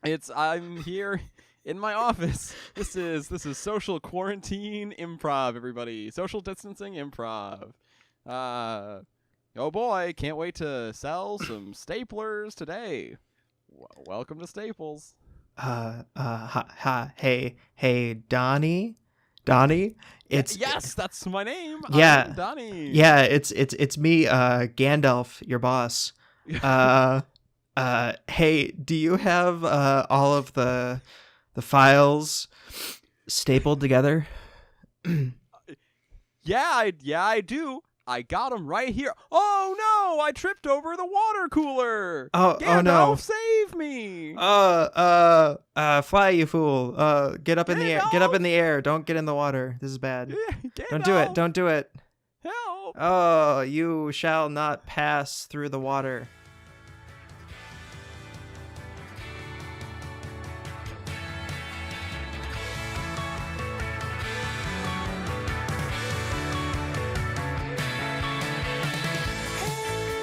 I'm here in my office. This is social quarantine improv, everybody. Social distancing improv. Oh boy, can't wait to sell some staplers today. Welcome to Staples. Hey, Donnie, it's Yes, that's my name. I'm yeah, Donnie. yeah, it's me, Gandalf, your boss. Uh, hey, do you have all of the files stapled together? Yeah, I do. I got him right here. Oh no, I tripped over the water cooler. Oh Gandalf, no. save me. Fly, you fool. Get up in the air. Get up Gandalf, in the air. Don't get in the water. This is bad. Don't do it. Gandalf, Don't do it. help. Oh, you shall not pass through the water.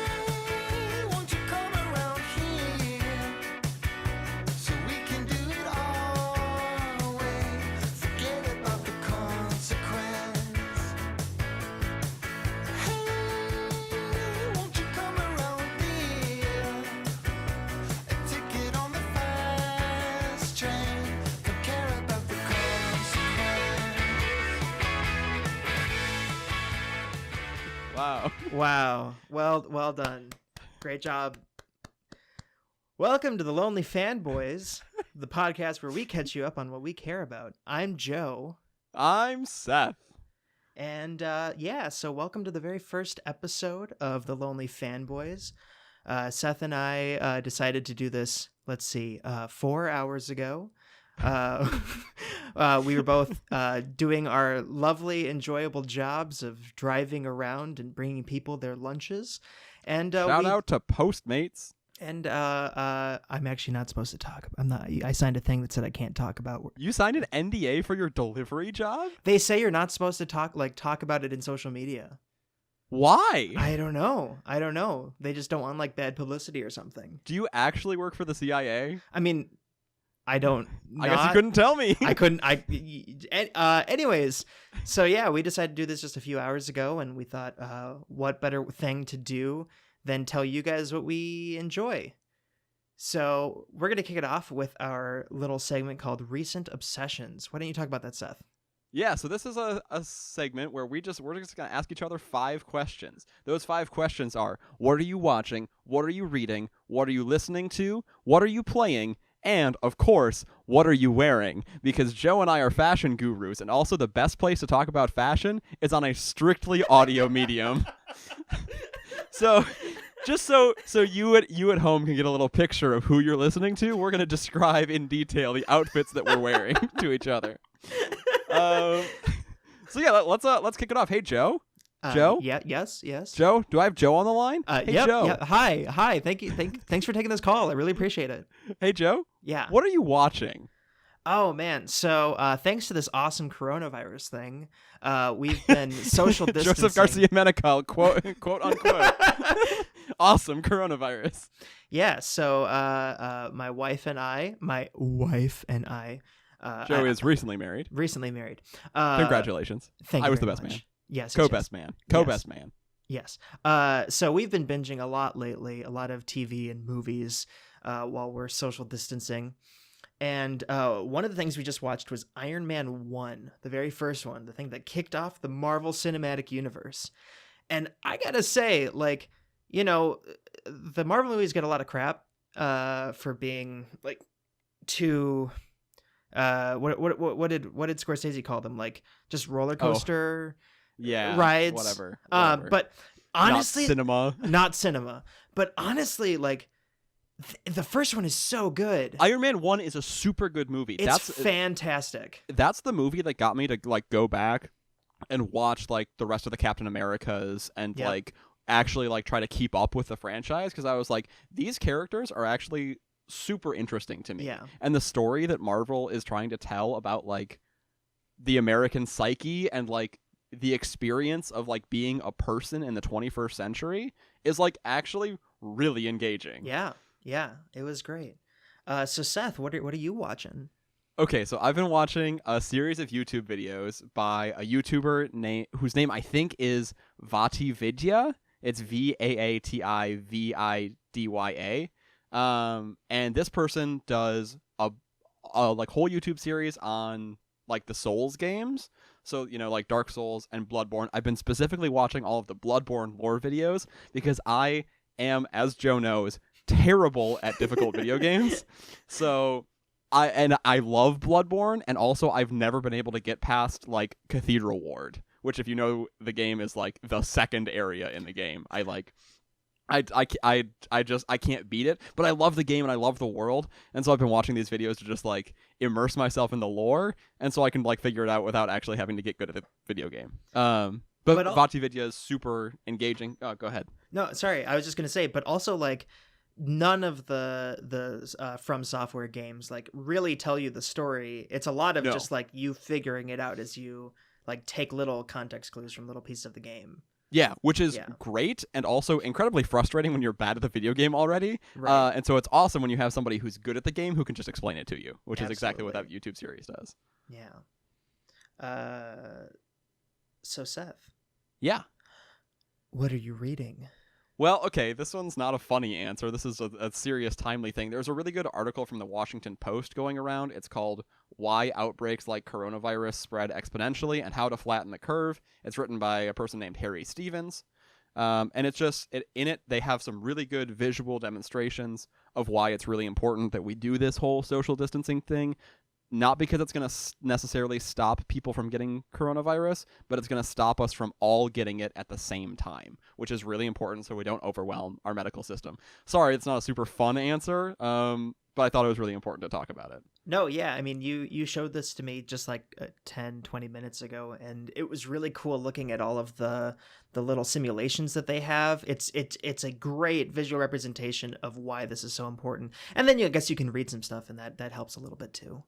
Hey, won't you come around here so we can do it our way? Forget about the consequence. Hey, won't you come around here? A ticket on the fast train. Don't care about the consequence. Wow. Wow. Well done. Great job. Welcome to the Lonely Fanboys, the podcast where we catch you up on what we care about. I'm Joe. I'm Seth. And so welcome to the very first episode of the Lonely Fanboys. Seth and I decided to do this, 4 hours ago. We were both doing our lovely, enjoyable jobs of driving around and bringing people their lunches. And Shout out to Postmates. And I'm actually not supposed to talk. I'm not. I signed a thing that said I can't talk about. You signed an NDA for your delivery job? They say you're not supposed to talk about it in social media. Why? I don't know. They just don't want bad publicity or something. Do you actually work for the CIA? I mean, I don't. I guess you couldn't tell me. I couldn't. Anyways, so yeah, we decided to do this just a few hours ago, and we thought, what better thing to do than tell you guys what we enjoy. So we're gonna kick it off with our little segment called Recent Obsessions. Why don't you talk about that, Seth? Yeah, so this is a segment where we're just going to ask each other 5 questions. Those 5 questions are: what are you watching? What are you reading? What are you listening to? What are you playing? And, of course, what are you wearing? Because Joe and I are fashion gurus, and also the best place to talk about fashion is on a strictly audio medium. So, just so you at home can get a little picture of who you're listening to, we're going to describe in detail the outfits that we're wearing to each other. So yeah, let's kick it off. Hey, Joe. Joe? Yes. Joe, do I have Joe on the line? Hey, Yep, Joe. yeah. Hi. Thank you. Thanks for taking this call. I really appreciate it. Hey, Joe. Yeah. What are you watching? Oh man. So thanks to this awesome coronavirus thing, we've been social distancing. Joseph Garcia Menacol, quote unquote. Awesome coronavirus. Yeah. So my wife and I. Joe is recently married. Recently married. Congratulations. Thank I you was the very best much. man. Yes. Co-best man. Co-best man. Yes. So we've been binging a lot lately, a lot of TV and movies while we're social distancing. And one of the things we just watched was Iron Man 1, the very first one, the thing that kicked off the Marvel Cinematic Universe. And I gotta say, the Marvel movies get a lot of crap for being too. What did Scorsese call them? Just roller coaster rides, whatever. But honestly, not cinema. But honestly, the first one is so good. Iron Man 1 is a super good movie. It's fantastic. That's the movie that got me to go back and watch the rest of the Captain Americas and actually try to keep up with the franchise, because I was like, these characters are actually super interesting to me. Yeah. And the story that Marvel is trying to tell about the American psyche and the experience of being a person in the 21st century is actually really engaging. Yeah, it was great. So Seth, what are you watching? Okay, so I've been watching a series of YouTube videos by a YouTuber whose name I think is Vatividya. It's VAATIVIDYA. And this person does a like whole YouTube series on like the Souls games. So, like Dark Souls and Bloodborne. I've been specifically watching all of the Bloodborne lore videos because I am, as Joe knows, terrible at difficult video games. So I love Bloodborne, and also I've never been able to get past like Cathedral Ward, which, if you know the game, is like the second area in the game. I can't beat it, but I love the game and I love the world, and so I've been watching these videos to just like immerse myself in the lore, and so I can like figure it out without actually having to get good at the video game. But Vatividya is super engaging. Oh, go ahead. No, sorry, I was just gonna say, but also like none of the From Software games like really tell you the story. It's a lot of just like you figuring it out as you like take little context clues from little pieces of the game. Yeah, which is great and also incredibly frustrating when you're bad at the video game already. Right. And so it's awesome when you have somebody who's good at the game who can just explain it to you, which is exactly what that YouTube series does. Yeah. So Seth. Yeah. What are you reading? Well, okay, this one's not a funny answer. This is a serious, timely thing. There's a really good article from the Washington Post going around. It's called Why Outbreaks Like Coronavirus Spread Exponentially and How to Flatten the Curve. It's written by a person named Harry Stevens. And it's just, in it, they have some really good visual demonstrations of why it's really important that we do this whole social distancing thing. Not because it's going to necessarily stop people from getting coronavirus, but it's going to stop us from all getting it at the same time, which is really important so we don't overwhelm our medical system. Sorry, it's not a super fun answer, but I thought it was really important to talk about it. No, yeah, I mean, you showed this to me just like 10, 20 minutes ago, and it was really cool looking at all of the little simulations that they have. It's a great visual representation of why this is so important. And then I guess you can read some stuff, and that helps a little bit too.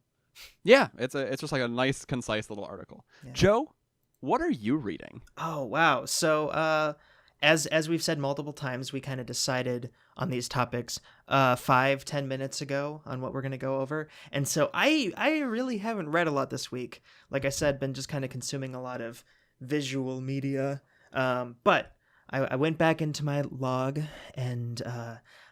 Yeah, it's just like a nice, concise little article. Yeah. Joe, what are you reading? Oh, wow. So, as we've said multiple times, we kind of decided on these topics 5-10 minutes ago on what we're going to go over. And so I really haven't read a lot this week. Like I said, been just kind of consuming a lot of visual media. But I went back into my log and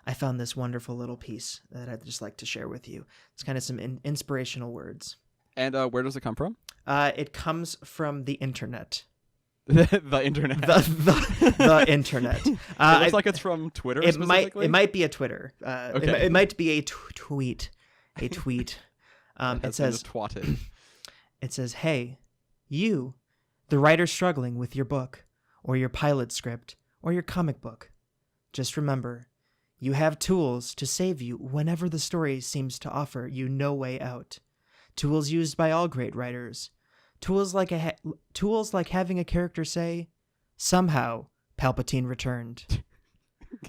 I found this wonderful little piece that I'd just like to share with you. It's kind of some inspirational words. And where does it come from? It comes from the internet. The internet. The internet. It looks like it's from Twitter. It might be a Twitter. Okay. It might be a tweet. A tweet. It says twatted. It says, "Hey, you, the writer struggling with your book, or your pilot script, or your comic book. Just remember, you have tools to save you whenever the story seems to offer you no way out. Tools used by all great writers. Tools like having a character say, 'Somehow, Palpatine returned.'"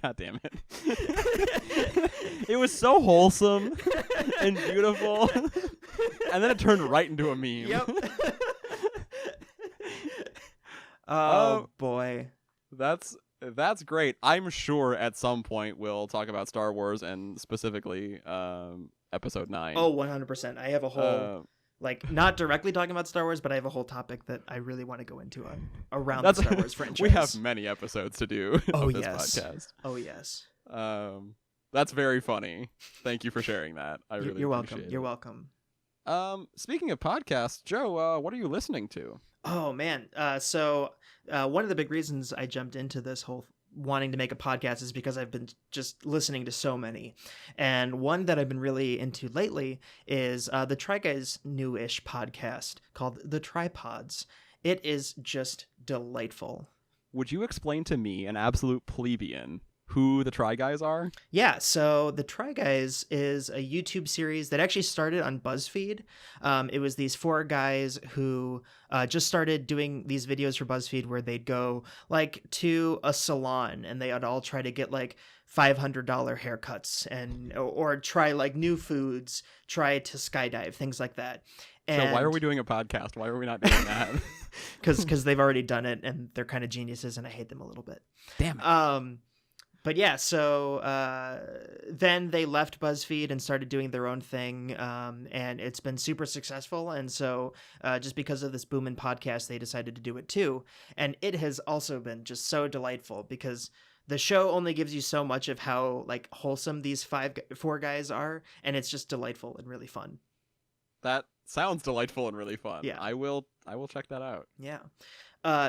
God damn it. It was so wholesome and beautiful. And then it turned right into a meme. Yep. Oh, boy. That's great. I'm sure at some point we'll talk about Star Wars and specifically Episode 9. Oh, 100%. I have a whole, not directly talking about Star Wars, but I have a whole topic that I really want to go into around the Star Wars franchise. We have many episodes to do of this podcast. Oh, yes. That's very funny. Thank you for sharing that. You're welcome. You're welcome. Speaking of podcasts, Joe, what are you listening to? Oh, man. So one of the big reasons I jumped into this whole wanting to make a podcast is because I've been just listening to so many. And one that I've been really into lately is the Try Guys' new-ish podcast called The Tripods. It is just delightful. Would you explain to me, an absolute plebeian, who the Try Guys are? Yeah, so the Try Guys is a YouTube series that actually started on BuzzFeed. It was these 4 guys who just started doing these videos for BuzzFeed where they'd go to a salon and they would all try to get $500 haircuts or try new foods, try to skydive, things like that. And so why are we doing a podcast? Why are we not doing that? Because they've already done it and they're kind of geniuses and I hate them a little bit. Damn it. But yeah, so then they left BuzzFeed and started doing their own thing, and it's been super successful. And so just because of this boom in podcast, they decided to do it too. And it has also been just so delightful because the show only gives you so much of how like wholesome these four guys are, and it's just delightful and really fun. That sounds delightful and really fun. Yeah. I will check that out. Yeah.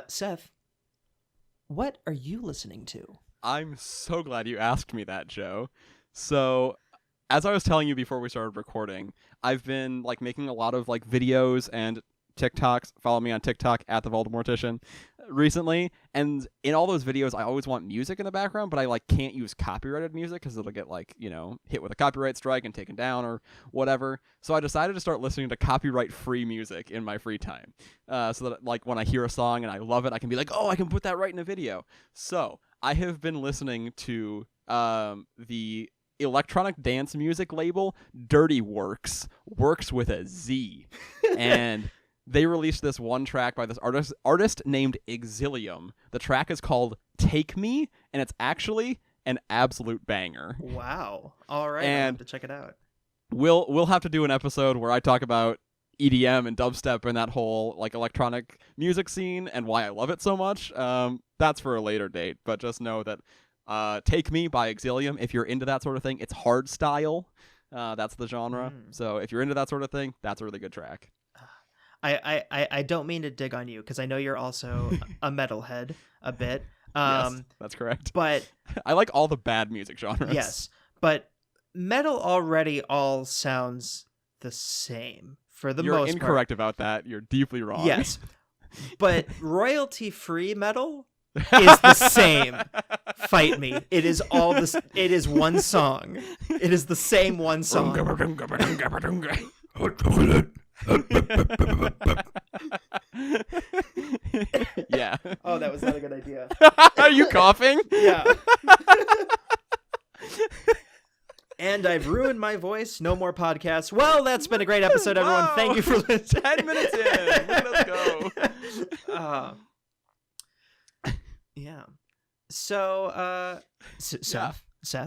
Seth, what are you listening to? I'm so glad you asked me that, Joe. So, as I was telling you before we started recording, I've been like making a lot of like videos and TikToks. Follow me on TikTok at the Voldemortician recently, and in all those videos, I always want music in the background, but I like can't use copyrighted music because it'll get like hit with a copyright strike and taken down or whatever. So I decided to start listening to copyright-free music in my free time, so that like when I hear a song and I love it, I can be like, oh, I can put that right in a video. So I have been listening to the electronic dance music label Dirty Works with a Z, and they released this one track by this artist named Exilium. The track is called Take Me, and it's actually an absolute banger. Wow! All right, And I have to check it out. We'll have to do an episode where I talk about EDM and dubstep and that whole like electronic music scene and why I love it so much. That's for a later date, but just know that Take Me by Exilium, if you're into that sort of thing, it's hard style. That's the genre. So if you're into that sort of thing, that's a really good track. I don't mean to dig on you because I know you're also a metalhead a bit. Yes, that's correct. But I like all the bad music genres. yes, but metal already all sounds the same for the You're most incorrect about that. You're deeply wrong. part. Yes, but royalty-free metal is the same. Fight me. It is all this. It is one song. It is the same one song. Yeah. Oh, that was not a good idea. Are you coughing? Yeah. And I've ruined my voice. No more podcasts. Well, that's been a great episode, everyone. Wow. Thank you for listening. 10 minutes in. Let's go. Yeah. So, Seth.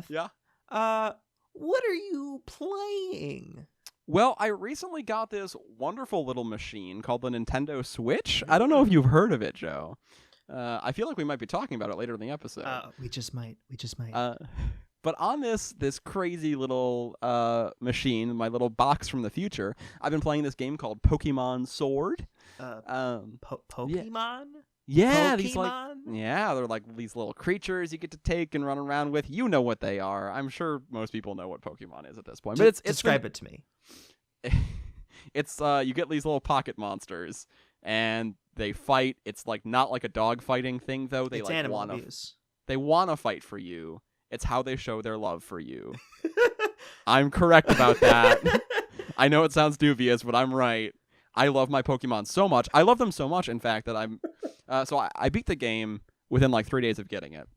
Yeah. What are you playing? Well, I recently got this wonderful little machine called the Nintendo Switch. I don't know if you've heard of it, Joe. I feel like we might be talking about it later in the episode. We just might. But on this crazy little machine, my little box from the future, I've been playing this game called Pokemon Sword. Pokemon? Yeah, Pokemon? they're like these little creatures you get to take and run around with. You know what they are. I'm sure most people know what Pokemon is at this point. But it's describe it to me. It's you get these little pocket monsters and they fight. It's like not like a dog fighting thing though. They It's like animal wanna abuse. they wanna fight for you. It's how they show their love for you. I'm correct about that. I know it sounds dubious, but I'm right. I love my Pokemon so much. I love them so much, in fact, that I'm... I beat the game within like 3 days of getting it.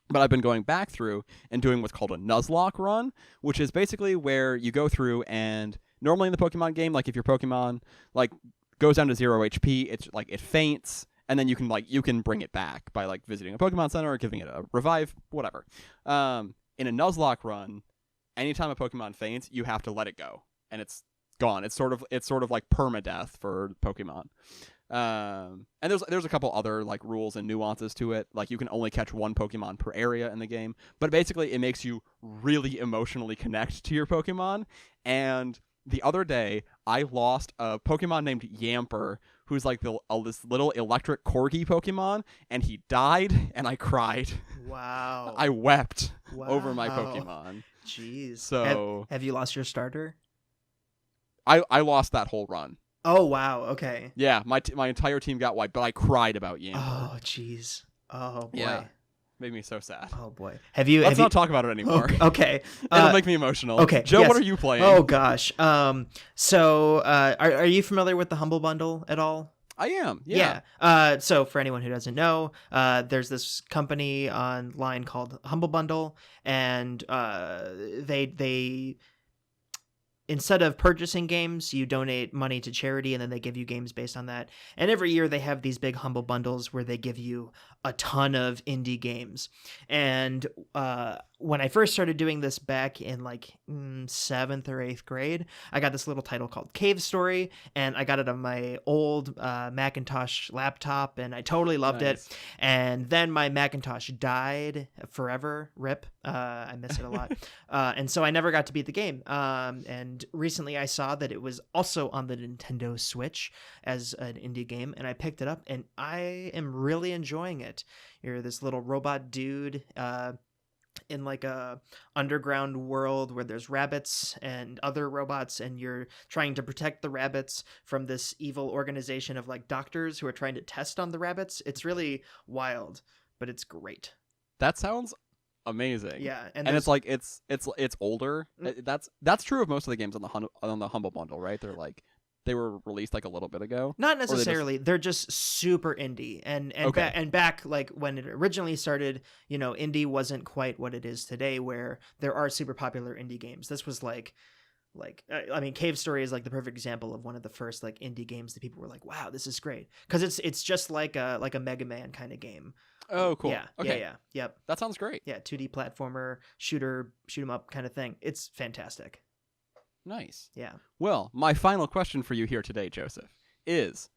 But I've been going back through and doing what's called a Nuzlocke run, which is basically where you go through and normally in the Pokemon game, like if your Pokemon like goes down to 0 HP, it's like it faints, and then you can bring it back by like visiting a Pokemon Center or giving it a revive, whatever. In a Nuzlocke run, anytime a Pokemon faints, you have to let it go, and it's gone. It's sort of like permadeath for Pokemon. And there's a couple other like rules and nuances to it. Like you can only catch one Pokemon per area in the game, but basically it makes you really emotionally connect to your Pokemon. And the other day, I lost a Pokemon named Yamper, who's like this little electric corgi Pokemon, and he died, and I cried. Wow. I wept over my Wow. Pokemon. Jeez. So have you lost your starter? I lost that whole run. Oh wow. Okay. Yeah, my entire team got wiped, but I cried about Yamper. Oh jeez. Oh boy. Yeah. Made me so sad. Oh boy. Let's not talk about it anymore. Okay. It'll make me emotional. Okay. Joe, yes. what are you playing? Oh gosh. So are you familiar with the Humble Bundle at all? I am. Yeah. So for anyone who doesn't know, there's this company online called Humble Bundle, and they instead of purchasing games, you donate money to charity and then they give you games based on that. And every year they have these big humble bundles where they give you a ton of indie games. And when I first started doing this back in like 7th or 8th grade, I got this little title called Cave Story, and I got it on my old Macintosh laptop, and I totally loved Nice. it. And then my Macintosh died forever. RIP. I miss it a lot. And so I never got to beat the game. And recently I saw that it was also on the Nintendo Switch as an indie game, and I picked it up, and I am really enjoying it. You're this little robot dude in like a underground world where there's rabbits and other robots, and you're trying to protect the rabbits from this evil organization of like doctors who are trying to test on the rabbits. It's really wild, but it's great. That sounds amazing. Yeah, And there's- it's like it's older. Mm. That's true of most of the games on the Humble Bundle, right? They were released like a little bit ago. not just- necessarily. They're just super indie, and Okay. back like when it originally started, indie wasn't quite what it is today, where there are super popular indie games. This was like I mean, Cave Story is like the perfect example of one of the first like indie games that people were like, wow, this is great, because it's just like a Mega Man kind of game. Oh, cool. Yeah, Okay. yeah, yep, That sounds great. yeah, 2D platformer shoot 'em up kind of thing. It's fantastic. Nice. Yeah. Well, my final question for you here today, Joseph, is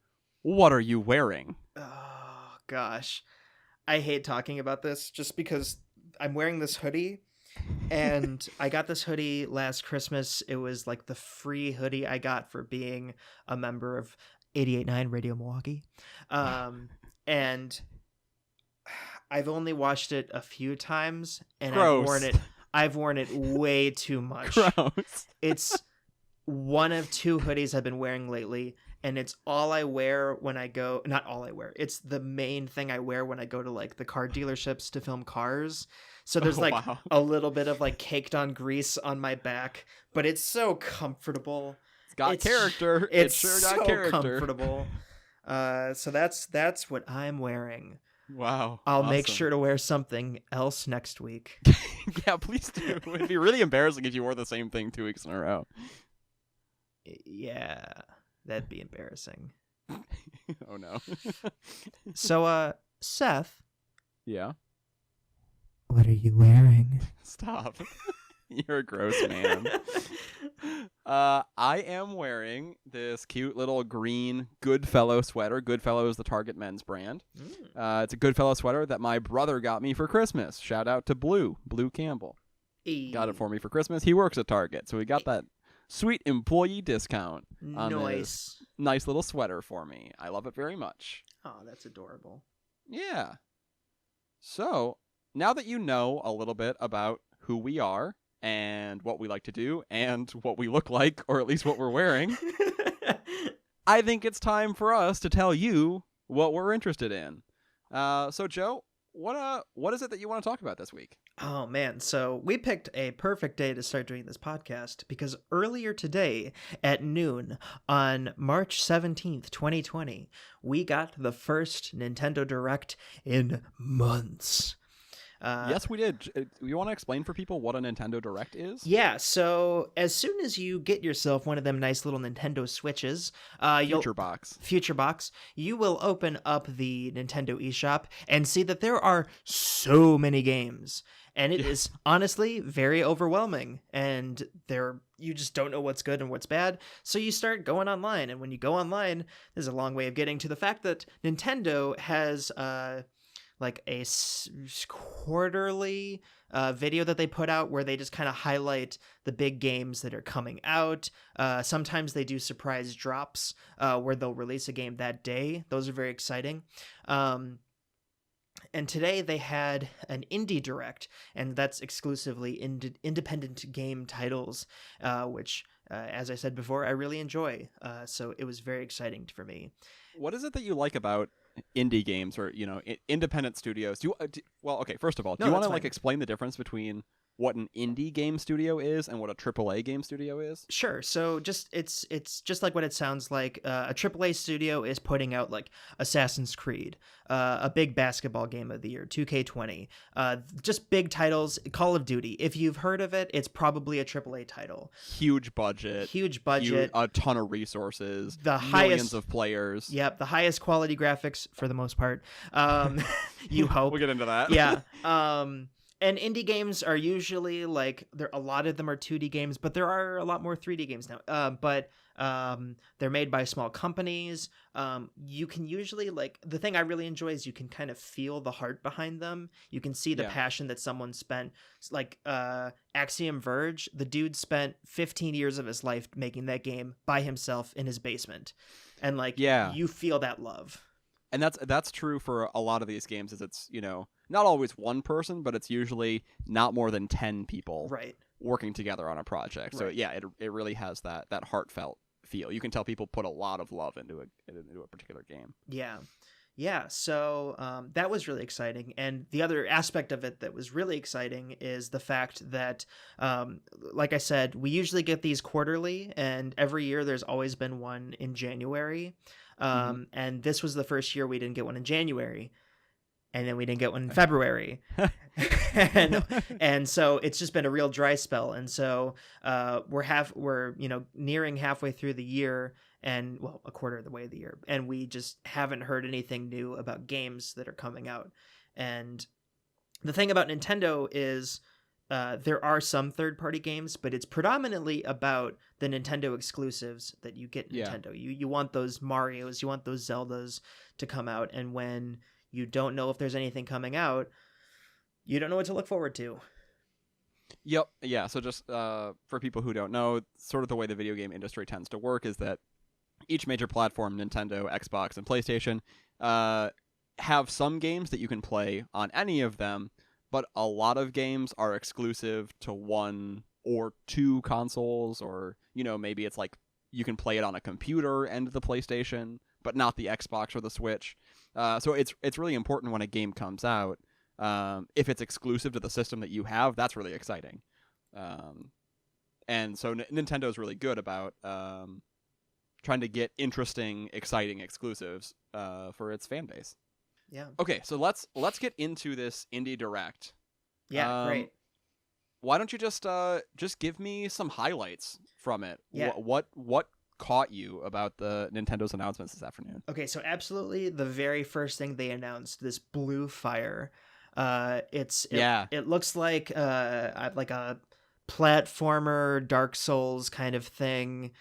what are you wearing? Oh gosh, I hate talking about this just because I'm wearing this hoodie, and I got this hoodie last Christmas. It was like the free hoodie I got for being a member of 88.9 Radio Milwaukee, and I've only washed it a few times, and Gross. I've worn it way too much. Gross. It's one of two hoodies I've been wearing lately, and it's all I wear when I go. Not all I wear. It's the main thing I wear when I go to like the car dealerships to film cars. So there's Oh, like wow. a little bit of like caked on grease on my back, but it's so comfortable. It's got It's- character. It's it sure got so character. comfortable. So that's what I'm wearing. Wow. I'll make awesome. sure to wear something else next week. Yeah, please do. It'd be really embarrassing if you wore the same thing 2 weeks in a row. Yeah, that'd be embarrassing. Oh no. So, Seth, Yeah. what are you wearing? Stop. You're a gross man. I am wearing this cute little green Goodfellow sweater. Goodfellow is the Target men's brand. It's a Goodfellow sweater that my brother got me for Christmas. Shout out to Blue Campbell. Got it for me for Christmas. He works at Target, so he got that sweet employee discount on this Nice. nice little sweater for me. I love it very much. Oh, that's adorable. Yeah. So, now that you know a little bit about who we are and what we like to do and what we look like, or at least what we're wearing, I think it's time for us to tell you what we're interested in. So, Joe, what is it that you want to talk about this week? Oh man, so we picked a perfect day to start doing this podcast because earlier today at noon on March 17th, 2020, we got the first Nintendo Direct in months. Yes, we did. You want to explain for people what a Nintendo Direct is? Yeah, so as soon as you get yourself one of them nice little Nintendo Switches, Future Box. Future Box, you will open up the Nintendo eShop and see that there are so many games. And it is honestly very overwhelming. And you just don't know what's good and what's bad. So you start going online. And when you go online, there's a long way of getting to the fact that Nintendo has like a quarterly video that they put out where they just kind of highlight the big games that are coming out. Sometimes they do surprise drops where they'll release a game that day. Those are very exciting. And today they had an indie direct, and that's exclusively independent game titles, which, as I said before, I really enjoy. So it was very exciting for me. What is it that you like about indie games or independent studios? Well, okay, first of all, do No, you want that's to like fine. explain the difference between what an indie game studio is and what a AAA game studio is? Sure. So it's just like what it sounds like. A AAA studio is putting out like Assassin's Creed, a big basketball game of the year, 2K20, just big titles. Call of Duty. If you've heard of it, it's probably a AAA title. Huge budget. Huge budget. A ton of resources. The millions highest of players. Yep, the highest quality graphics for the most part. You hope. We'll get into that. Yeah. And indie games are usually like a lot of them are 2D games, but there are a lot more 3D games now. But they're made by small companies. You can usually like the thing I really enjoy is you can kind of feel the heart behind them. You can see the passion that someone spent. Like Axiom Verge, the dude spent 15 years of his life making that game by himself in his basement, and like you feel that love. And that's true for a lot of these games. Is it's not always one person, but it's usually not more than 10 people working together on a project. So yeah, it really has that heartfelt feel. You can tell people put a lot of love into a particular game. Yeah. So that was really exciting. And the other aspect of it that was really exciting is the fact that, like I said, we usually get these quarterly, and every year there's always been one in January. And this was the first year we didn't get one in January. And then we didn't get one in February. and so it's just been a real dry spell. And so we're nearing halfway through the year, and a quarter of the way of the year, and we just haven't heard anything new about games that are coming out. And the thing about Nintendo is there are some third-party games, but it's predominantly about the Nintendo exclusives that you get Nintendo. You want those Marios, you want those Zeldas to come out, and when you don't know if there's anything coming out, you don't know what to look forward to. Yep. Yeah. So just for people who don't know, sort of the way the video game industry tends to work is that each major platform, Nintendo, Xbox, and PlayStation, have some games that you can play on any of them, but a lot of games are exclusive to one or two consoles, or maybe it's like you can play it on a computer and the PlayStation, but not the Xbox or the Switch. So it's really important when a game comes out. If it's exclusive to the system that you have, that's really exciting. And so Nintendo is really good about trying to get interesting, exciting exclusives for its fan base. Yeah. Okay, so let's get into this Indie Direct. Yeah, great. Why don't you just give me some highlights from it? Yeah. What caught you about the Nintendo's announcements this afternoon? Okay, so absolutely the very first thing they announced, this Blue Fire. It looks like a platformer Dark Souls kind of thing.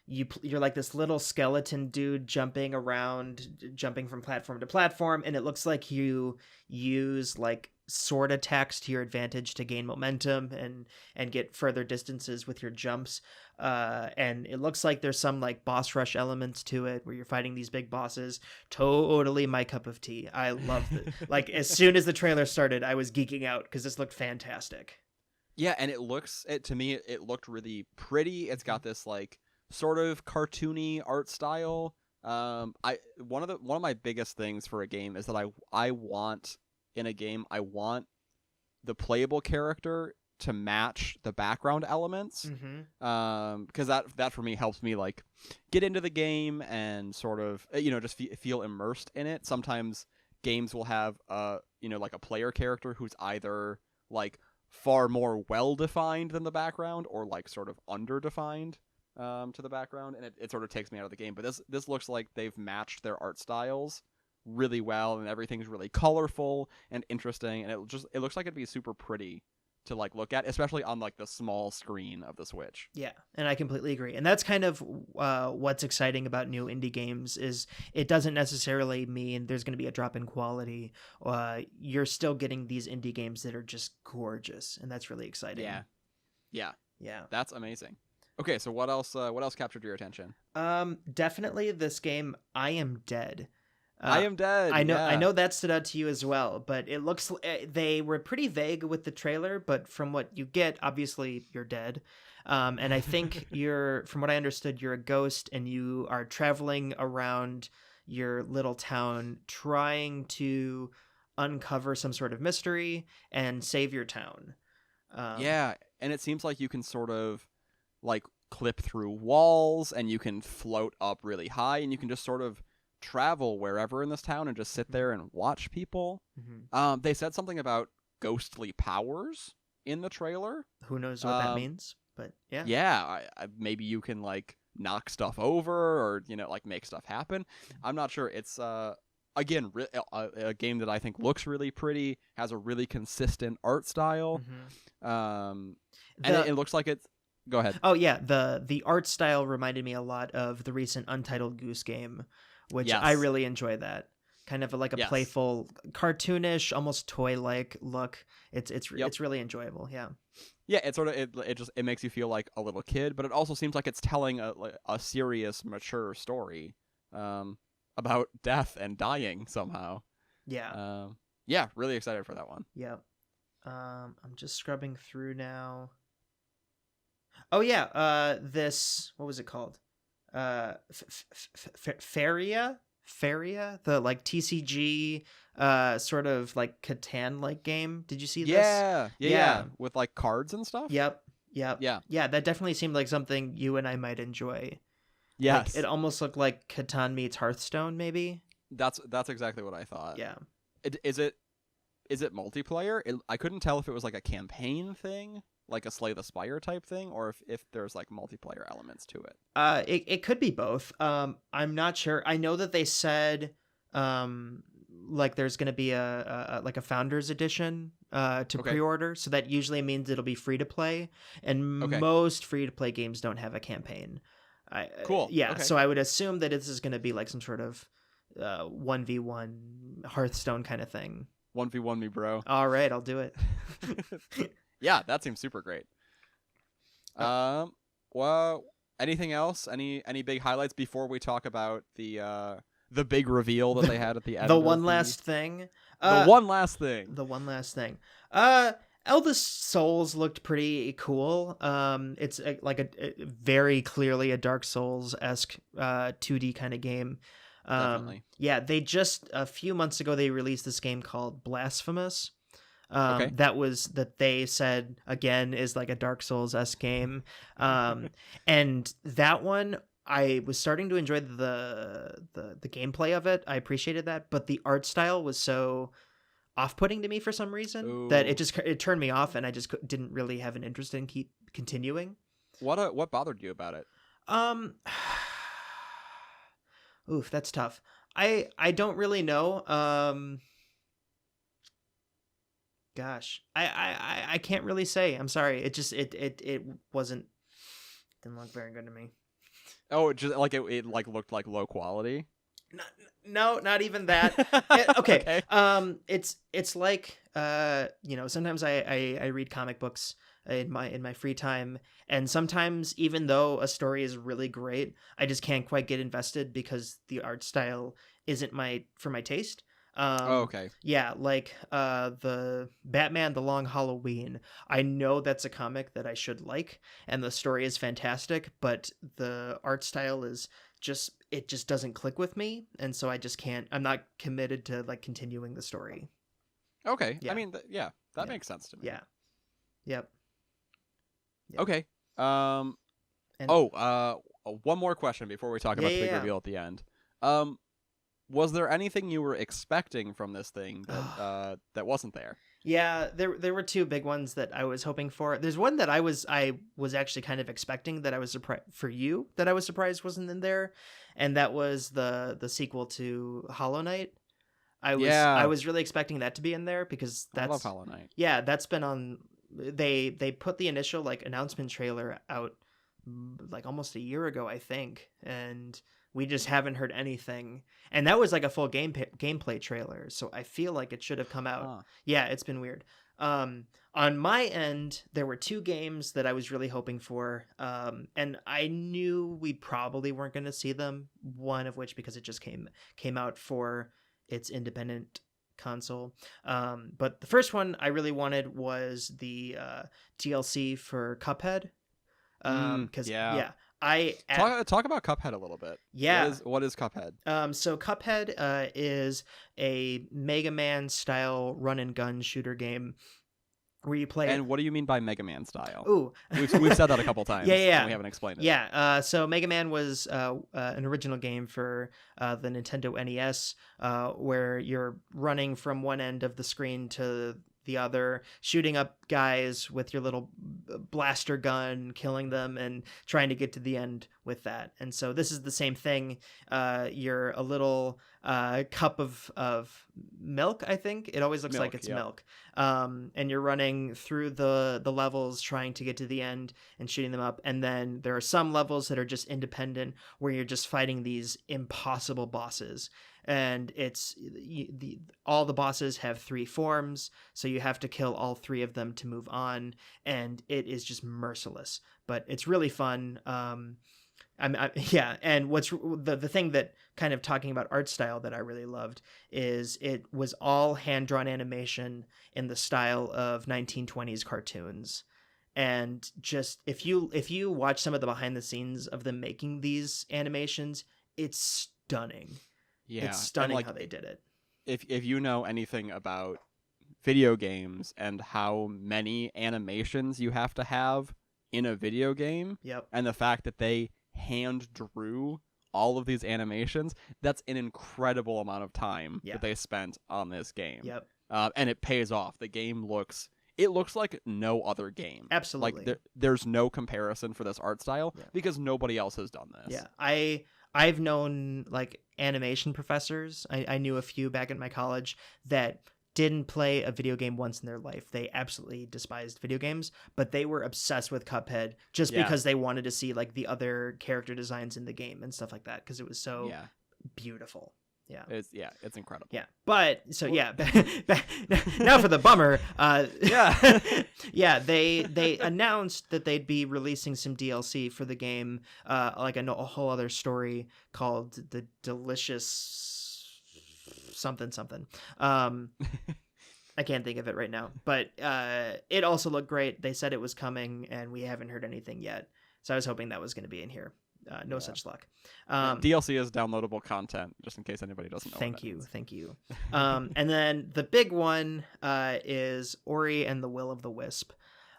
You're like this little skeleton dude jumping from platform to platform, and it looks like you use like sword attacks to your advantage to gain momentum and get further distances with your jumps. And it looks like there's some like boss rush elements to it where you're fighting these big bosses. Totally my cup of tea. I love it. Like as soon as the trailer started, I was geeking out because this looked fantastic. Yeah, and to me it looked really pretty. It's got this like sort of cartoony art style. One of my biggest things for a game is that I want in a game, I want the playable character to match the background elements. Because that for me helps me like get into the game and sort of just feel immersed in it. Sometimes games will have like a player character who's either like far more well defined than the background or like sort of underdefined to the background, and it sort of takes me out of the game. But this looks like they've matched their art styles really well, and everything's really colorful and interesting, and it looks like it'd be super pretty to like look at, especially on like the small screen of the Switch. Yeah, and I completely agree. And that's kind of what's exciting about new indie games is it doesn't necessarily mean there's going to be a drop in quality. You're still getting these indie games that are just gorgeous, and that's really exciting. Yeah. That's amazing. Okay, so what else captured your attention? Definitely this game, I Am Dead. I Am Dead. I know. Yeah. I know that stood out to you as well. But it looks they were pretty vague with the trailer. But from what you get, obviously you're dead. And I think from what I understood, you're a ghost, and you are traveling around your little town trying to uncover some sort of mystery and save your town. Yeah, and it seems like you can sort of like clip through walls and you can float up really high and you can just sort of travel wherever in this town and just sit there and watch people. Mhm. They said something about ghostly powers in the trailer. Who knows what that means? But yeah. Yeah, maybe you can like knock stuff over or like make stuff happen. I'm not sure. It's again a game that I think looks really pretty, has a really consistent art style. And it looks like it's. Go ahead. Oh yeah, the art style reminded me a lot of the recent Untitled Goose Game, which I Yes. really enjoy. That kind of like a Yes. playful, cartoonish, almost toy-like look. It's Yep. it's really enjoyable. Yeah. Yeah, it sort of it makes you feel like a little kid, but it also seems like it's telling a serious, mature story about death and dying somehow. Yeah. Yeah, really excited for that one. Yeah. I'm just scrubbing through now. Oh yeah, this, what was it called? Faria, the like TCG sort of like Catan like game. Did you see this? Yeah, Yeah. with like cards and stuff. Yep. Yeah. Yeah, that definitely seemed like something you and I might enjoy. Yes. Like, it almost looked like Catan meets Hearthstone, maybe. That's exactly what I thought. Yeah. Is it multiplayer? I couldn't tell if it was like a campaign thing, like a Slay the Spire type thing, or if there's like multiplayer elements to it. It could be both. I'm not sure. I know that they said like there's going to be a like a founders edition to Okay. pre-order, so that usually means it'll be free to play, and Okay. most free to play games don't have a campaign. Cool. Yeah, Okay. so I would assume that this is going to be like some sort of 1v1 Hearthstone kind of thing. 1v1 me, bro. All right, I'll do it. Yeah, that seems super great. Well, anything else? Any big highlights before we talk about the big reveal that they had at the end? The of one last thing. The one last thing. The one last thing. Eldest Souls looked pretty cool. It's like a very clearly a Dark Souls-esque 2D kind of game. Definitely. Yeah, they just a few months ago they released this game called Blasphemous. Okay. That they said again is like a Dark Souls-esque game. And that one I was starting to enjoy the gameplay of it. I appreciated that, but the art style was so off-putting to me for some reason that it turned me off, and I just didn't really have an interest in keep continuing. What bothered you about it? Oof, that's tough. I don't really know. Gosh, I can't really say. I'm sorry. It just it didn't look very good to me. Oh, it just like it like looked like low quality. No, not even that. Okay. It's like sometimes I read comic books in my free time, and sometimes even though a story is really great, I just can't quite get invested because the art style isn't for my taste. Okay. Yeah, like the Batman The Long Halloween. I know that's a comic that I should like, and the story is fantastic, but the art style is just doesn't click with me, and so I just can't. I'm not committed to like continuing the story. Okay. Yeah. I mean, that Yeah. makes sense to me. Yeah. Yep. Yeah. Okay. And- One more question before we talk about the big Yeah. reveal at the end. Was there anything you were expecting from this thing that that wasn't there? Yeah, there were two big ones that I was hoping for. There's one that I was actually kind of expecting that I was surprised for you that I was surprised wasn't in there, and that was the sequel to Hollow Knight. I was really expecting that to be in there because I love Hollow Knight. Yeah, that's been on. They put the initial like announcement trailer out like almost a year ago, I think, and we just haven't heard anything. And that was like a full gameplay trailer, so I feel like it should have come out. Huh. Yeah, it's been weird. On my end, there were two games that I was really hoping for, and I knew we probably weren't going to see them. One of which because it just came out for its independent console. But the first one I really wanted was the DLC for Cuphead. Because Talk about Cuphead a little bit. Yeah. What is Cuphead? So Cuphead is a Mega Man style run and gun shooter game where you play. And what do you mean by Mega Man style? Ooh, We've said that a couple times. Yeah. And we haven't explained it. Yeah, so Mega Man was an original game for the Nintendo NES, where you're running from one end of the screen to the other, shooting up guys with your little blaster gun, killing them, and trying to get to the end with that. And so this is the same thing. You're a little cup of milk, I think. It always looks like it's milk. And you're running through the levels trying to get to the end and shooting them up. And then there are some levels that are just independent where you're just fighting these impossible bosses. And all the bosses have 3 forms, so you have to kill all 3 of them to move on, and it is just merciless. But it's really fun. Yeah, and what's the thing that kind of talking about art style that I really loved is it was all hand-drawn animation in the style of 1920s cartoons. And just if you watch some of the behind the scenes of them making these animations, it's stunning. Yeah. It's stunning how they did it. If you know anything about video games and how many animations you have to have in a video game, Yep. and the fact that they hand drew all of these animations, that's an incredible amount of time that they spent on this game. Yep. And it pays off. The game looks like no other game. Absolutely. Like there's no comparison for this art style because nobody else has done this. Yeah. I've known like animation professors. I knew a few back at my college that didn't play a video game once in their life. They absolutely despised video games, but they were obsessed with Cuphead just because they wanted to see like the other character designs in the game and stuff like that because it was so beautiful. Yeah. It's incredible. Yeah. But so now for the bummer. They announced that they'd be releasing some DLC for the game, like a whole other story called The Delicious something. I can't think of it right now, but it also looked great. They said it was coming and we haven't heard anything yet. So I was hoping that was going to be in here. No such luck. DLC is downloadable content, just in case anybody doesn't know. Thank you. And then the big one is Ori and the Will of the Wisp.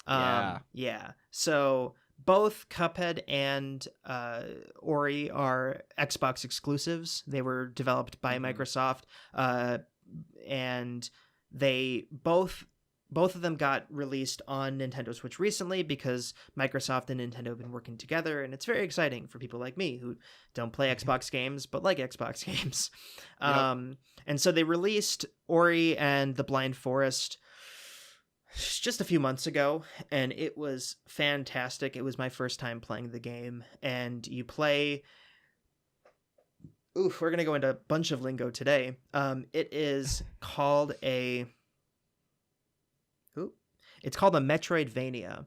Yeah. So both Cuphead and Ori are Xbox exclusives. They were developed by Microsoft, and they both of them got released on Nintendo Switch recently because Microsoft and Nintendo have been working together, and it's very exciting for people like me who don't play Xbox games but like Xbox games. And so they released Ori and the Blind Forest just a few months ago, and it was fantastic. It was my first time playing the game, and you play... Oof, we're going to go into a bunch of lingo today. It is called a... It's called a Metroidvania.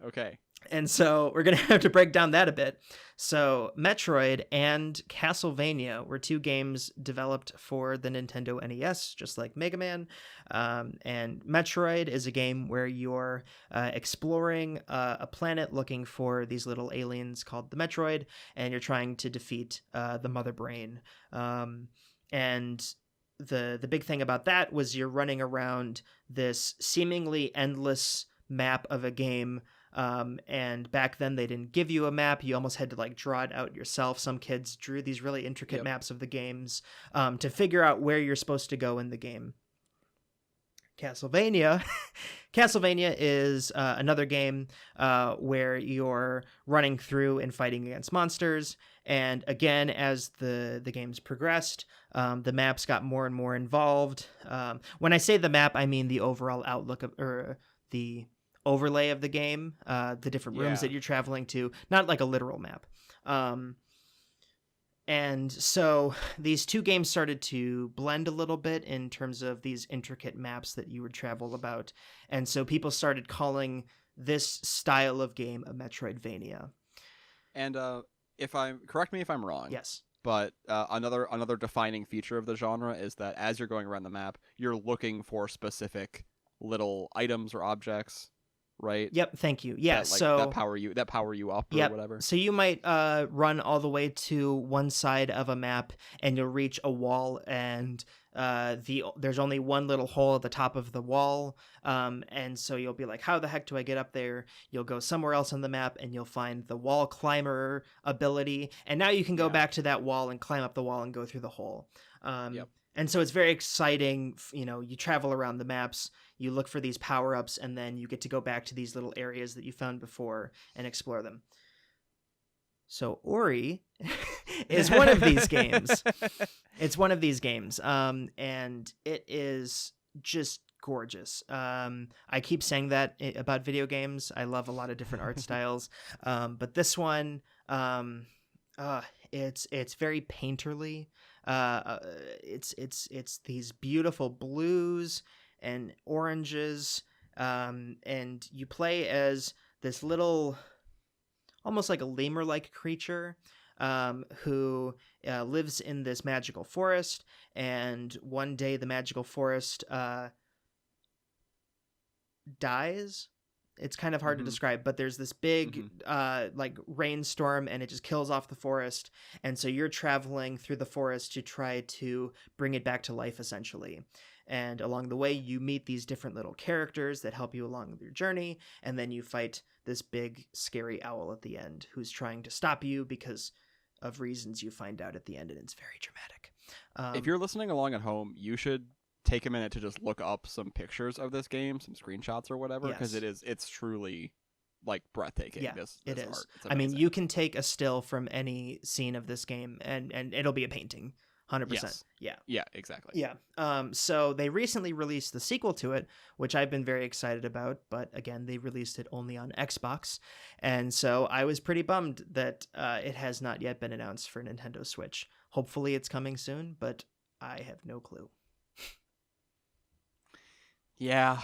Okay. And so we're going to have to break down that a bit. So Metroid and Castlevania were 2 games developed for the Nintendo NES, just like Mega Man. And Metroid is a game where you're exploring a planet looking for these little aliens called the Metroid, and you're trying to defeat the Mother Brain. And the big thing about that was you're running around this seemingly endless map of a game, and back then they didn't give you a map. You almost had to like draw it out yourself. Some kids drew these really intricate maps of the games to figure out where you're supposed to go in the game. Castlevania is another game where you're running through and fighting against monsters. And again, as the games progressed, the maps got more and more involved. When I say the map, I mean the overall outlook or the overlay of the game, the different rooms that you're traveling to, not like a literal map. And so these 2 games started to blend a little bit in terms of these intricate maps that you would travel about. And so people started calling this style of game a Metroidvania. And correct me if I'm wrong. Yes. But another defining feature of the genre is that as you're going around the map, you're looking for specific little items or objects. right? Yep. Thank you. Yeah. That, like, So that power you up or yep. whatever. So you might run all the way to one side of a map, and you'll reach a wall, and there's only one little hole at the top of the wall, and so you'll be like, how the heck do I get up there? You'll go somewhere else on the map, and you'll find the wall climber ability, and now you can go Yeah. back to that wall and climb up the wall and go through the hole. Yep. And so it's very exciting. You travel around the maps, you look for these power ups, and then you get to go back to these little areas that you found before and explore them. So Ori is one of these games. It's one of these games, and it is just gorgeous. I keep saying that about video games. I love a lot of different art styles, but this one, it's very painterly. It's these beautiful blues and oranges, and you play as this little, almost like a lemur-like creature, who lives in this magical forest, and one day the magical forest dies. It's kind of hard to describe, but there's this big like rainstorm, and it just kills off the forest, and so you're traveling through the forest to try to bring it back to life, essentially. And along the way, you meet these different little characters that help you along with your journey, and then you fight this big scary owl at the end who's trying to stop you because of reasons you find out at the end, and it's very dramatic. If you're listening along at home, you should take a minute to just look up some pictures of this game, some screenshots or whatever, because it's truly like breathtaking. Yeah, this it art. is. It's I mean, amazing. you can take a still from any scene of this game, and it'll be a painting, 100%. Yes. Yeah, exactly. Yeah. So they recently released the sequel to it, which I've been very excited about, but again, they released it only on Xbox, and so I was pretty bummed that it has not yet been announced for Nintendo Switch. Hopefully, it's coming soon, but I have no clue. Yeah,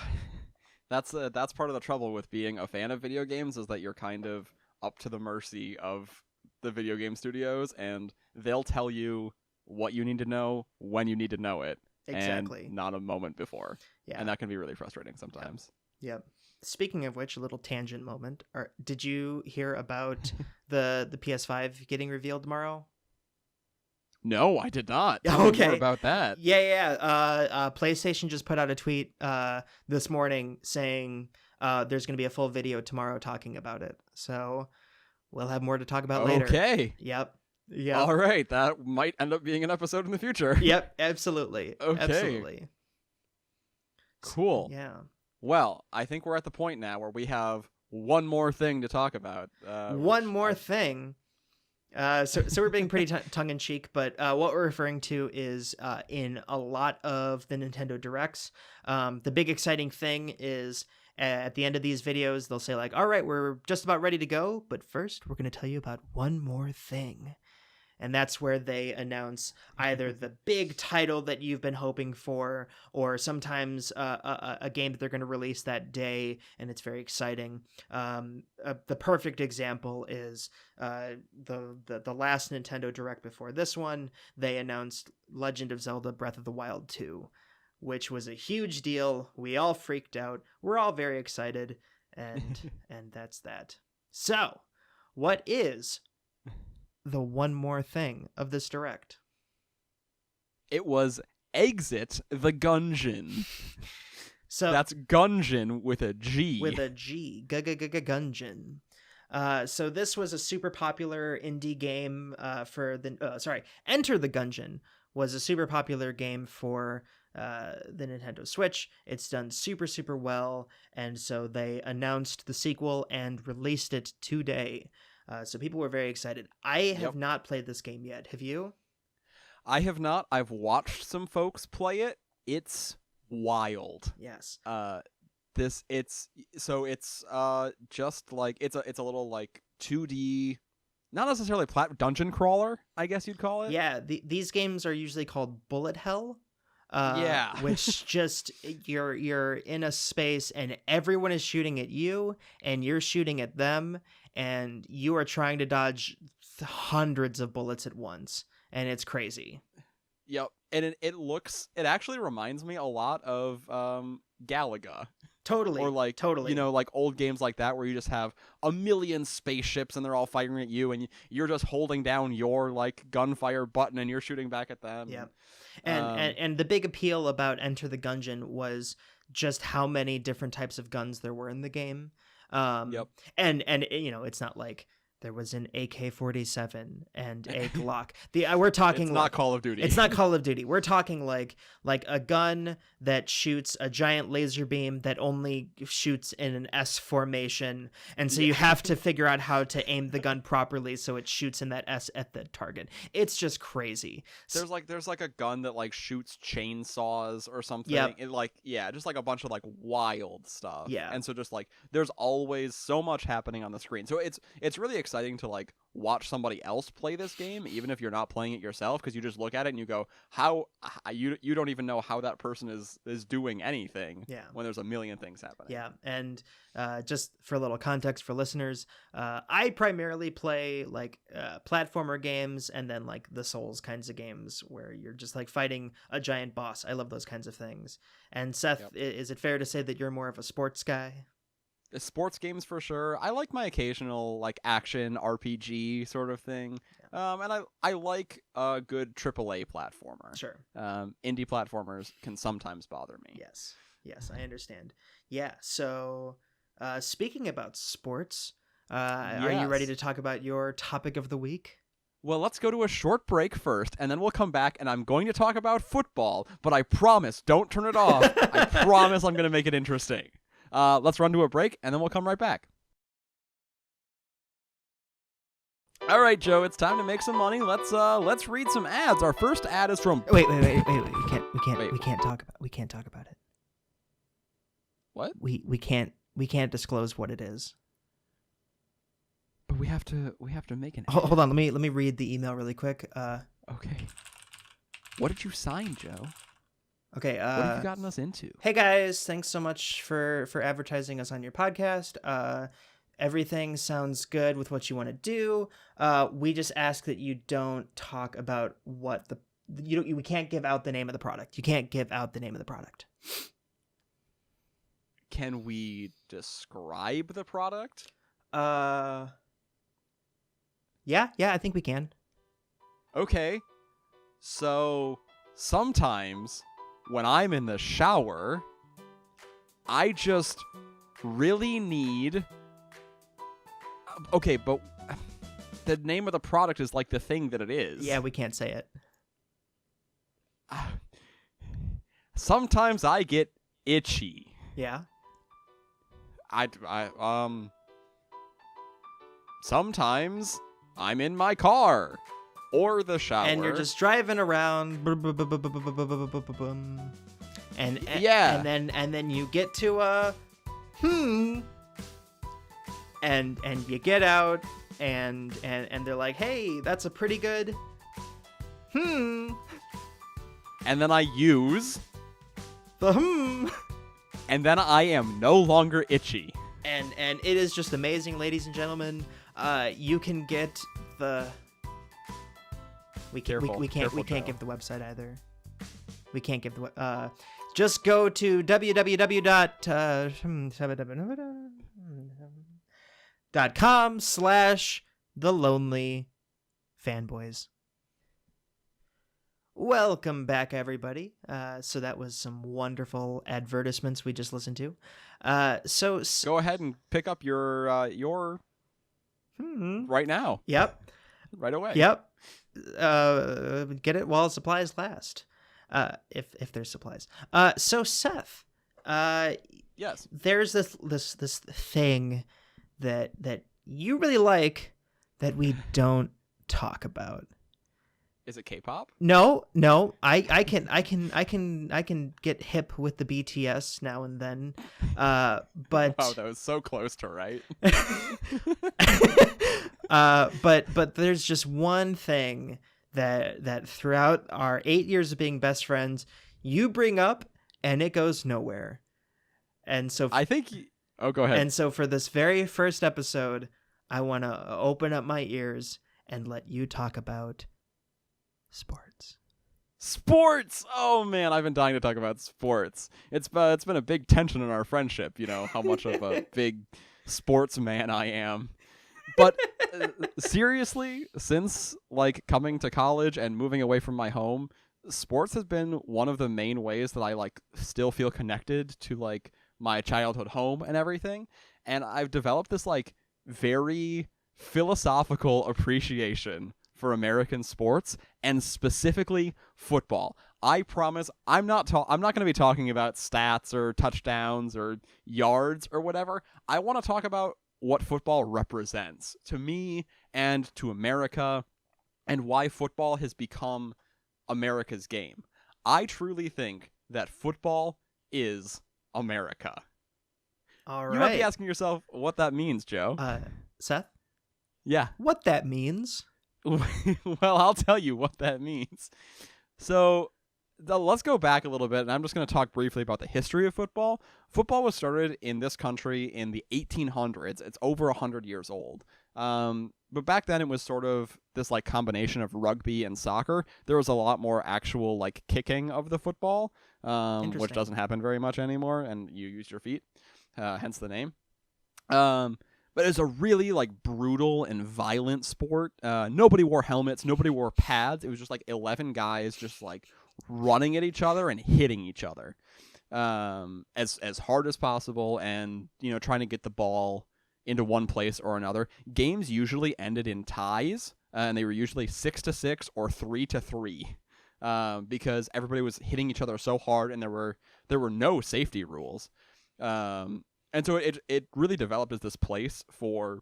that's part of the trouble with being a fan of video games, is that you're kind of up to the mercy of the video game studios, and they'll tell you what you need to know when you need to know it, Exactly. and not a moment before. Yeah. And that can be really frustrating sometimes. Yep. Speaking of which, a little tangent moment. Did you hear about the PS5 getting revealed tomorrow? No, I did not. Tell me Okay. more about that. Yeah. PlayStation just put out a tweet this morning saying there's going to be a full video tomorrow talking about it. So we'll have more to talk about later. Okay. Yep. Yep. All right. That might end up being an episode in the future. Yep. Absolutely. Okay. Absolutely. Cool. Yeah. Well, I think we're at the point now where we have one more thing to talk about. One more thing. So we're being pretty tongue-in-cheek, but what we're referring to is in a lot of the Nintendo Directs, the big exciting thing is at the end of these videos, they'll say like, all right, we're just about ready to go, but first we're going to tell you about one more thing. And that's where they announce either the big title that you've been hoping for, or sometimes a game that they're going to release that day, and it's very exciting. The perfect example is the last Nintendo Direct before this one. They announced Legend of Zelda Breath of the Wild 2, which was a huge deal. We all freaked out. We're all very excited, and that's that. So, what is the one more thing of this Direct? It was Exit the Gungeon. So that's Gungeon with a G. With a G. Gungeon. So this was a super popular indie game for the... Enter the Gungeon was a super popular game for the Nintendo Switch. It's done super, super well, and so they announced the sequel and released it today. So people were very excited. I have not played this game yet. Have you? I have not. I've watched some folks play it. It's wild. Yes. It's just like it's a little like 2D, not necessarily dungeon crawler, I guess you'd call it. Yeah, these games are usually called bullet hell. Which just you're in a space and everyone is shooting at you and you're shooting at them and you are trying to dodge hundreds of bullets at once, and it's crazy. Yep. And it actually reminds me a lot of Galaga. Totally. Or like, totally. like old games like that where you just have a million spaceships and they're all firing at you, and you're just holding down your like gunfire button and you're shooting back at them. Yeah. And the big appeal about Enter the Gungeon was just how many different types of guns there were in the game. Yep. And it's not like there was an AK-47 and a Glock. We're talking It's not Call of Duty. It's not Call of Duty. We're talking like a gun that shoots a giant laser beam that only shoots in an S formation, and so you have to figure out how to aim the gun properly so it shoots in that S at the target. It's just crazy. There's like a gun that like shoots chainsaws or something. Yep. Just like a bunch of like wild stuff. Yeah. And so just like there's always so much happening on the screen. So it's really exciting to like watch somebody else play this game, even if you're not playing it yourself, because you just look at it and you go, how you don't even know how that person is doing anything. Yeah. When there's a million things happening. Yeah, and just for a little context for listeners, I primarily play like platformer games and then like the Souls kinds of games where you're just like fighting a giant boss. I love those kinds of things. And Seth, Yep. is it fair to say that you're more of a sports guy? Sports games for sure. I like my occasional like action RPG sort of thing. And I like a good AAA platformer. Sure. Indie platformers can sometimes bother me. Yes, I understand. Yeah, so speaking about sports, are you Yes. ready to talk about your topic of the week? Well, let's go to a short break first, and then we'll come back, and I'm going to talk about football, but I promise, don't turn it off. I promise I'm going to make it interesting. Let's run to a break, and then we'll come right back. All right, Joe, it's time to make some money. Let's read some ads. Our first ad is from Wait. We can't talk about it. What? We can't disclose what it is. But we have to make an ad. Hold on, let me read the email really quick. Okay. What did you sign, Joe? Okay. What have you gotten us into? Hey guys, thanks so much for advertising us on your podcast. Everything sounds good with what you want to do. We just ask that you don't talk about what we can't give out the name of the product. You can't give out the name of the product. Can we describe the product? Yeah, I think we can. Okay. So sometimes when I'm in the shower, I just really need... Okay, but the name of the product is like the thing that it is. Yeah, we can't say it. Sometimes I get itchy. Yeah. Sometimes I'm in my car or the shower. And you're just driving around. And Yeah. And then you get to and you get out and they're like, "Hey, that's a pretty good and then I use, the and then I am no longer itchy. and it is just amazing, ladies and gentlemen. You can get the we can't Careful, Joe. give the website either. We can't give the just go to www.com/thelonelyfanboys. Welcome back, everybody. So that was some wonderful advertisements we just listened to. So Go ahead and pick up your right now. Yep. Right away. Yep. Get it while supplies last. If there's supplies. So Seth, Yes. there's this thing that you really like that we don't talk about. Is it K-pop? No, I can get hip with the BTS now and then, but Oh, that was so close to right. but there's just one thing that throughout our 8 years of being best friends, you bring up and it goes nowhere, and so I think. Oh, go ahead. and so for this very first episode, I want to open up my ears and let you talk about sports. Sports. Oh man, I've been dying to talk about sports. It's been a big tension in our friendship. You know how much of a big sports man I am. But seriously, since like coming to college and moving away from my home, sports has been one of the main ways that I like still feel connected to like my childhood home and everything. And I've developed this like very philosophical appreciation for American sports and specifically football. I promise I'm not going to be talking about stats or touchdowns or yards or whatever. I want to talk about what football represents to me and to America and why football has become America's game. I truly think that football is America. All You might right. be asking yourself what that means, Joe. Seth, Yeah. what that means? Well, I'll tell you what that means. So, let's go back a little bit, and I'm just going to talk briefly about the history of football. Football was started in this country in the 1800s. It's over 100 years old. But back then, it was sort of this like combination of rugby and soccer. There was a lot more actual like kicking of the football, which Interesting. doesn't happen very much anymore, and you use your feet, hence the name. But it's a really like brutal and violent sport. Nobody wore helmets. Nobody wore pads. It was just like 11 guys just like running at each other and hitting each other as hard as possible, and trying to get the ball into one place or another. Games usually ended in ties, and they were usually 6-6 or 3-3, because everybody was hitting each other so hard, and there were no safety rules. And so it really developed as this place for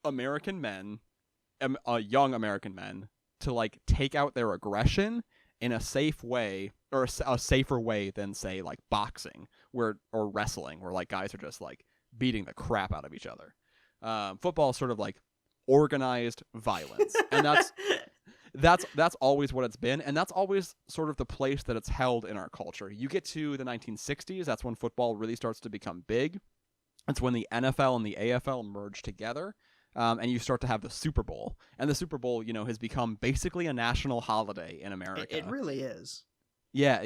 American men, young American men, to like take out their aggression in a safe way, or a safer way than say like boxing or wrestling, where like guys are just like beating the crap out of each other. Football is sort of like organized violence, and that's always what it's been, and that's always sort of the place that it's held in our culture. You get to the 1960s, that's when football really starts to become big. It's when the NFL and the AFL merge together, and you start to have the Super Bowl. And the Super Bowl, has become basically a national holiday in America. It really is. Yeah,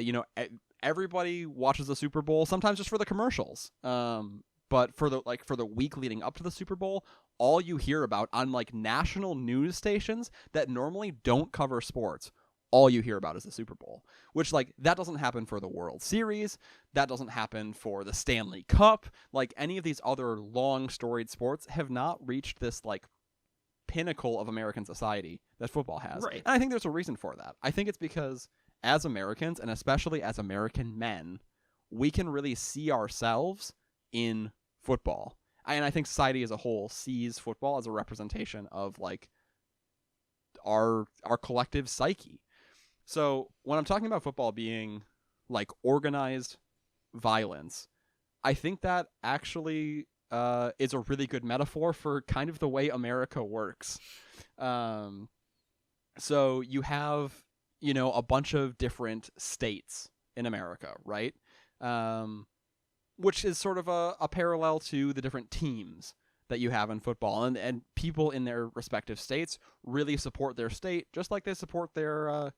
everybody watches the Super Bowl, sometimes just for the commercials. But for the week leading up to the Super Bowl, all you hear about on like national news stations that normally don't cover sports, all you hear about is the Super Bowl, which like that doesn't happen for the World Series, that doesn't happen for the Stanley Cup. Like any of these other long storied sports have not reached this like pinnacle of American society that football has. Right. And I think there's a reason for that. I think it's because as Americans, and especially as American men, we can really see ourselves in football. And I think society as a whole sees football as a representation of like our collective psyche. So when I'm talking about football being like organized violence, I think that actually is a really good metaphor for kind of the way America works. So you have, a bunch of different states in America, right? Which is sort of a parallel to the different teams that you have in football. And people in their respective states really support their state just like they support their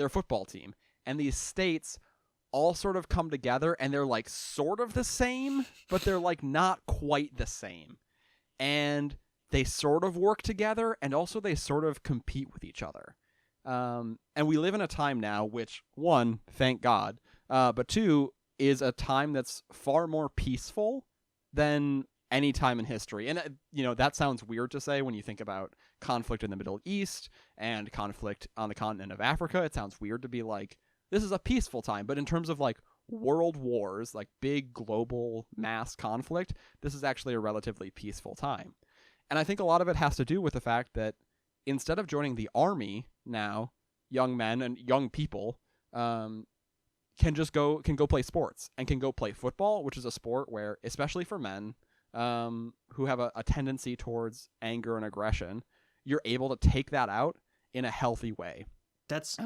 football team. And these states all sort of come together, and they're like sort of the same, but they're like not quite the same. And they sort of work together, and also they sort of compete with each other. And we live in a time now which, one, thank God, but two, is a time that's far more peaceful than any time in history. And, that sounds weird to say when you think about conflict in the Middle East and conflict on the continent of Africa. It sounds weird to be like, this is a peaceful time. But in terms of like world wars, like big global mass conflict, this is actually a relatively peaceful time. And I think a lot of it has to do with the fact that instead of joining the army now, young men and young people can go play sports, and can go play football, which is a sport where, especially for men who have a tendency towards anger and aggression, you're able to take that out in a healthy way. That's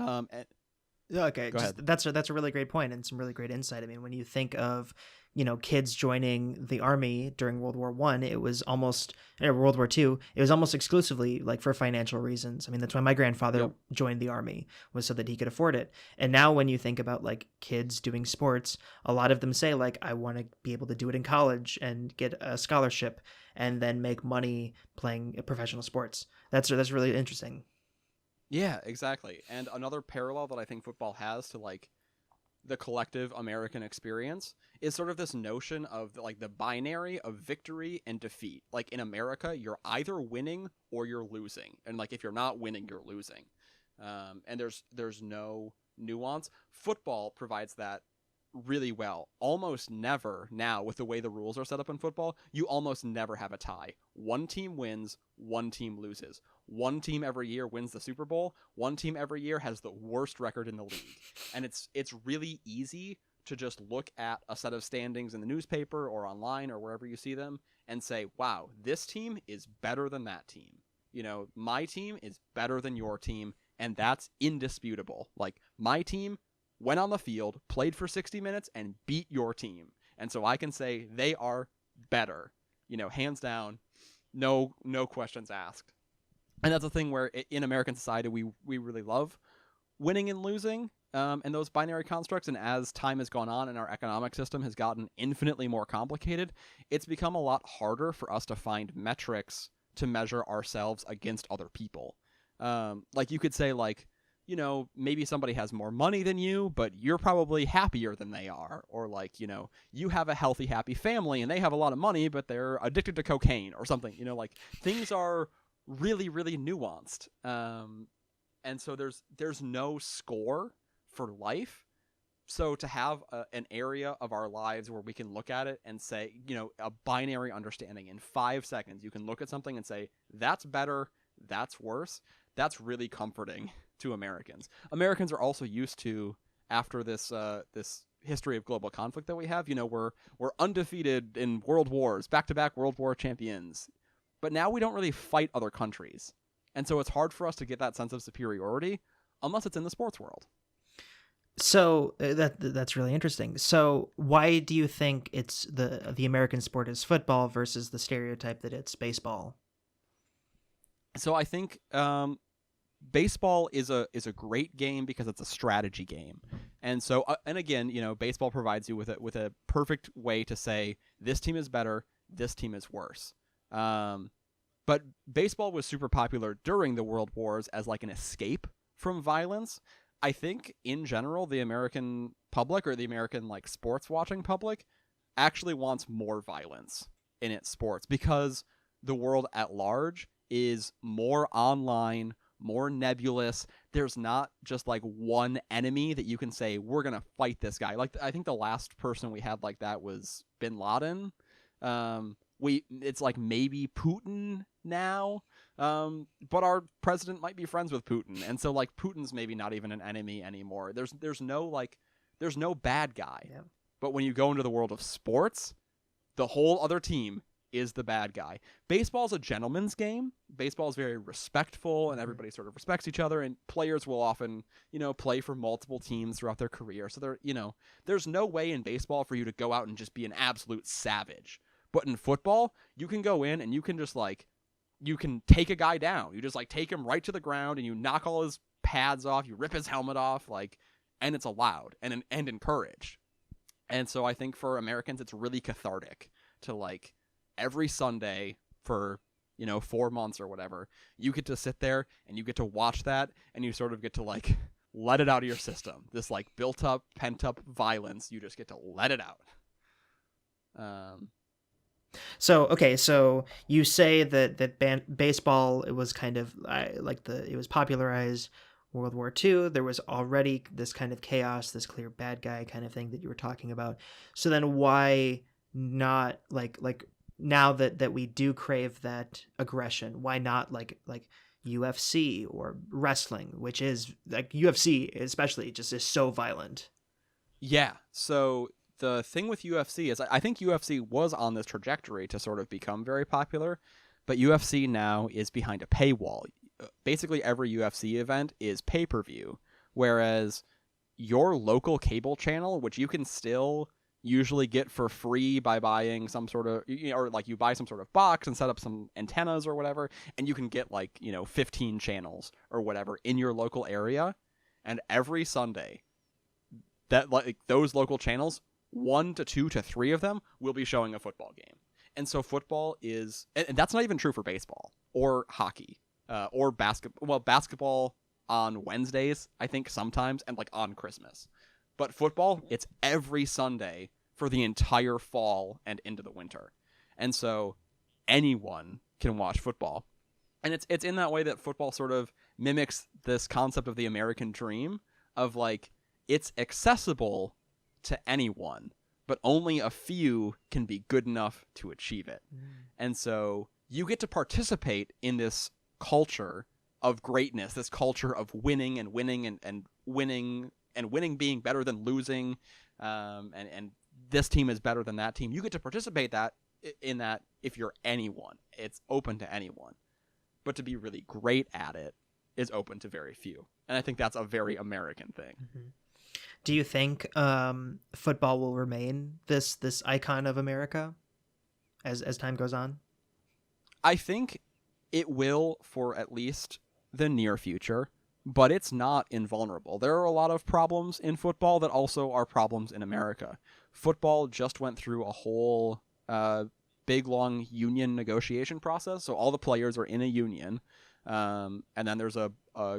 Go okay. ahead. That's a really great point and some really great insight. I mean, when you think of kids joining the army during World War One, it was almost World War Two. It was almost exclusively like for financial reasons. I mean, that's why my grandfather Yep. joined the army, was so that he could afford it. And now when you think about like kids doing sports, a lot of them say like, I want to be able to do it in college and get a scholarship and then make money playing professional sports. That's really interesting. Yeah, exactly. And another parallel that I think football has to like the collective American experience is sort of this notion of like the binary of victory and defeat. Like in America, you're either winning or you're losing, and like if you're not winning, you're losing. And there's no nuance. Football provides that really well. Almost never now, with the way the rules are set up in football, you almost never have a tie. One team wins, one team loses. One team every year wins the Super Bowl. One team every year has the worst record in the league. And it's really easy to just look at a set of standings in the newspaper or online or wherever you see them and say, wow, this team is better than that team. My team is better than your team, and that's indisputable. Like, my team went on the field, played for 60 minutes, and beat your team. And so I can say they are better, hands down, no questions asked. And that's a thing where in American society, we really love winning and losing and those binary constructs. And as time has gone on and our economic system has gotten infinitely more complicated, it's become a lot harder for us to find metrics to measure ourselves against other people. Like you could say like, maybe somebody has more money than you, but you're probably happier than they are. Or like, you have a healthy, happy family and they have a lot of money, but they're addicted to cocaine or something. Like things are really, really nuanced. And so there's no score for life. So to have an area of our lives where we can look at it and say, a binary understanding in 5 seconds, you can look at something and say, that's better, that's worse. That's really comforting to Americans. Americans are also used to, after this history of global conflict that we have, we're undefeated in world wars, back-to-back World War champions. But now we don't really fight other countries. And so it's hard for us to get that sense of superiority unless it's in the sports world. So that's really interesting. So why do you think it's the American sport is football versus the stereotype that it's baseball? So I think baseball is a great game because it's a strategy game. And so and again, baseball provides you with a perfect way to say this team is better, this team is worse. But baseball was super popular during the World Wars as like an escape from violence. I think in general, the American public or the American like sports watching public actually wants more violence in its sports because the world at large is more online, more nebulous. There's not just like one enemy that you can say, we're going to fight this guy. Like I think the last person we had like that was Bin Laden. It's like maybe Putin now, but our president might be friends with Putin, and so like Putin's maybe not even an enemy anymore. There's no bad guy. Yeah. But when you go into the world of sports, the whole other team is the bad guy. Baseball's a gentleman's game. Baseball is very respectful, and everybody sort of respects each other. And players will often, play for multiple teams throughout their career. So there's no way in baseball for you to go out and just be an absolute savage. But in football, you can go in and you can just you can take a guy down. You just take him right to the ground and you knock all his pads off. You rip his helmet off, and it's allowed and encouraged. And so I think for Americans, it's really cathartic to every Sunday for 4 months or whatever, you get to sit there and you get to watch that and you sort of get to let it out of your system. This built up, pent up violence, you just get to let it out. So you say that baseball, it was kind of it was popularized World War II. There was already this kind of chaos, this clear bad guy kind of thing that you were talking about. So then why not now that we do crave that aggression, why not like UFC or wrestling, which is UFC especially just is so violent? Yeah. So the thing with UFC is I think UFC was on this trajectory to sort of become very popular, but UFC now is behind a paywall. Basically every UFC event is pay-per-view, whereas your local cable channel, which you can still usually get for free by buying some sort of, or like you buy some sort of box and set up some antennas or whatever, and you can get like, 15 channels or whatever in your local area. And every Sunday, that like those local channels, 1 to 2 to 3 of them will be showing a football game. And so football is, and that's not even true for baseball or hockey or basketball. Well, basketball on Wednesdays, I think sometimes, and like on Christmas. But football, it's every Sunday for the entire fall and into the winter. And so anyone can watch football. And it's in that way that football sort of mimics this concept of the American dream of like, it's accessible to anyone, but only a few can be good enough to achieve it. And so you get to participate in this culture of greatness, this culture of winning and winning and winning and winning being better than losing, and this team is better than that team. You get to participate in that if you're anyone. It's open to anyone. But to be really great at it is open to very few. And I think that's a very American thing. Mm-hmm. Do you think football will remain this icon of America as time goes on? I think it will for at least the near future, but it's not invulnerable. There are a lot of problems in football that also are problems in America. Football just went through a whole big, long union negotiation process. So all the players are in a union. And then there's a